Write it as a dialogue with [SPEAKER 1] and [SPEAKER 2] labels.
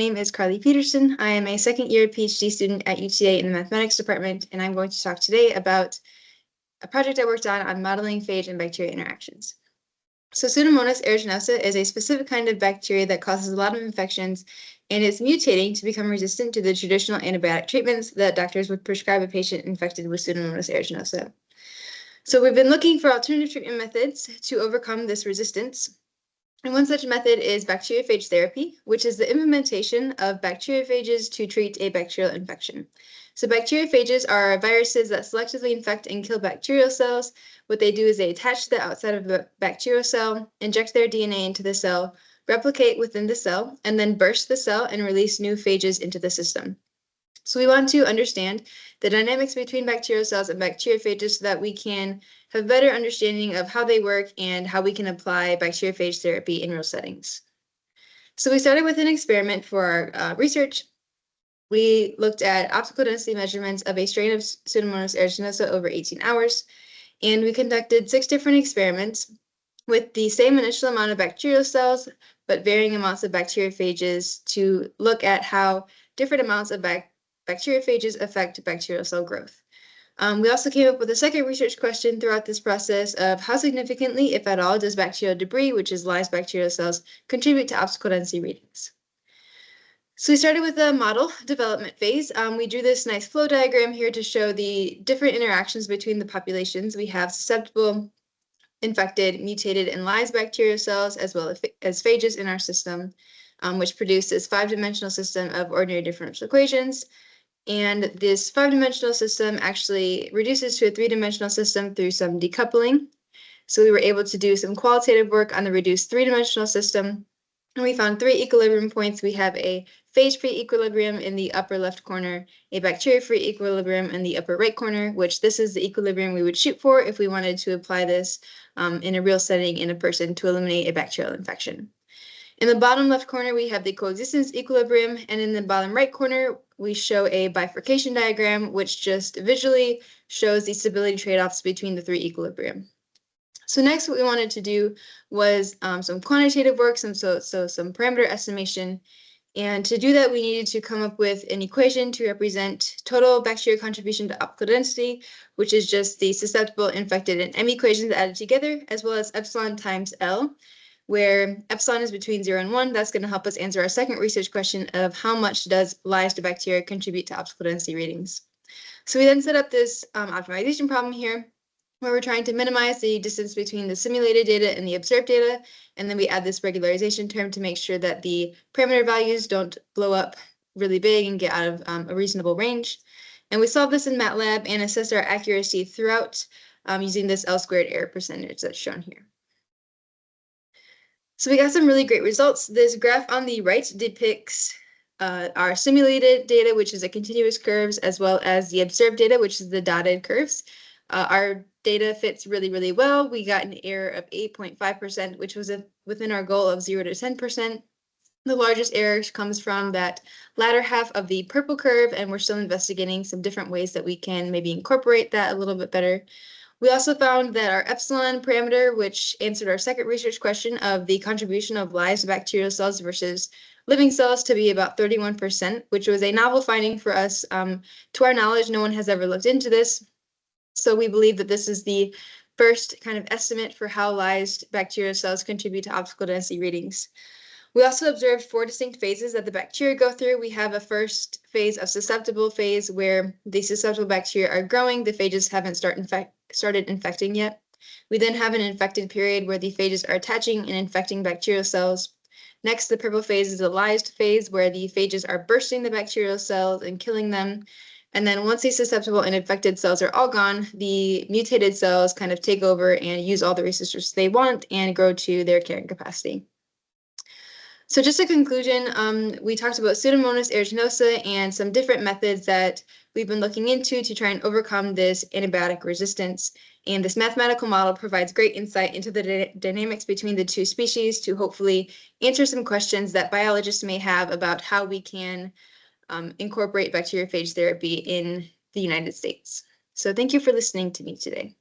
[SPEAKER 1] My name is Carli Peterson. I am a second-year PhD student at UTA in the mathematics department, and I'm going to talk today about a project I worked on modeling phage and bacteria interactions. So Pseudomonas aeruginosa is a specific kind of bacteria that causes a lot of infections, and it's mutating to become resistant to the traditional antibiotic treatments that doctors would prescribe a patient infected with Pseudomonas aeruginosa. So we've been looking for alternative treatment methods to overcome this resistance. And one such method is bacteriophage therapy, which is the implementation of bacteriophages to treat a bacterial infection. So bacteriophages are viruses that selectively infect and kill bacterial cells. What they do is they attach to the outside of the bacterial cell, inject their DNA into the cell, replicate within the cell, and then burst the cell and release new phages into the system. So we want to understand the dynamics between bacterial cells and bacteriophages so that we can have a better understanding of how they work and how we can apply bacteriophage therapy in real settings. So we started with an experiment for our research. We looked at optical density measurements of a strain of Pseudomonas aeruginosa over 18 hours, and we conducted 6 different experiments with the same initial amount of bacterial cells, but varying amounts of bacteriophages to look at how different amounts of bacteriophages affect bacterial cell growth. We also came up with a second research question throughout this process of how significantly, if at all, does bacterial debris, which is lyased bacterial cells, contribute to optical density readings. So we started with the model development phase. We drew this nice flow diagram here to show the different interactions between the populations. We have susceptible, infected, mutated, and lyased bacterial cells, as well as phages in our system, which produce this 5-dimensional system of ordinary differential equations. And this 5-dimensional system actually reduces to a 3-dimensional system through some decoupling. So we were able to do some qualitative work on the reduced 3-dimensional system. And we found 3 equilibrium points. We have a phage-free equilibrium in the upper left corner, a bacteria-free equilibrium in the upper right corner, which this is the equilibrium we would shoot for if we wanted to apply this in a real setting in a person to eliminate a bacterial infection. In the bottom left corner, we have the coexistence equilibrium, and in the bottom right corner, we show a bifurcation diagram, which just visually shows the stability trade-offs between the 3 equilibrium. So next, what we wanted to do was some quantitative work, some parameter estimation, and to do that, we needed to come up with an equation to represent total bacterial contribution to optical density, which is just the susceptible, infected, and M equations added together, as well as epsilon times L, where epsilon is between 0 and 1. That's going to help us answer our second research question of how much does lyased bacteria contribute to optical density readings. So we then set up this optimization problem here, where we're trying to minimize the distance between the simulated data and the observed data, and then we add this regularization term to make sure that the parameter values don't blow up really big and get out of a reasonable range. And we solve this in MATLAB and assess our accuracy throughout using this L-squared error percentage that's shown here. So we got some really great results. This graph on the right depicts our simulated data, which is a continuous curves, as well as the observed data, which is the dotted curves. Our data fits really, really well. We got an error of 8.5%, which was within our goal of 0 to 10%. The largest error comes from that latter half of the purple curve, and we're still investigating some different ways that we can maybe incorporate that a little bit better. We also found that our epsilon parameter, which answered our second research question of the contribution of lyased bacterial cells versus living cells, to be about 31%, which was a novel finding for us. To our knowledge, no one has ever looked into this. So we believe that this is the first kind of estimate for how lyased bacterial cells contribute to optical density readings. We also observed 4 distinct phases that the bacteria go through. We have a first phase of susceptible phase where the susceptible bacteria are growing. The phages haven't started infecting yet. We then have an infected period where the phages are attaching and infecting bacterial cells. Next, the purple phase is the lyased phase where the phages are bursting the bacterial cells and killing them. And then once these susceptible and infected cells are all gone, the mutated cells kind of take over and use all the resources they want and grow to their carrying capacity. So just a conclusion, we talked about Pseudomonas aeruginosa and some different methods that we've been looking into to try and overcome this antibiotic resistance. And this mathematical model provides great insight into the dynamics between the 2 species to hopefully answer some questions that biologists may have about how we can incorporate bacteriophage therapy in the United States. So thank you for listening to me today.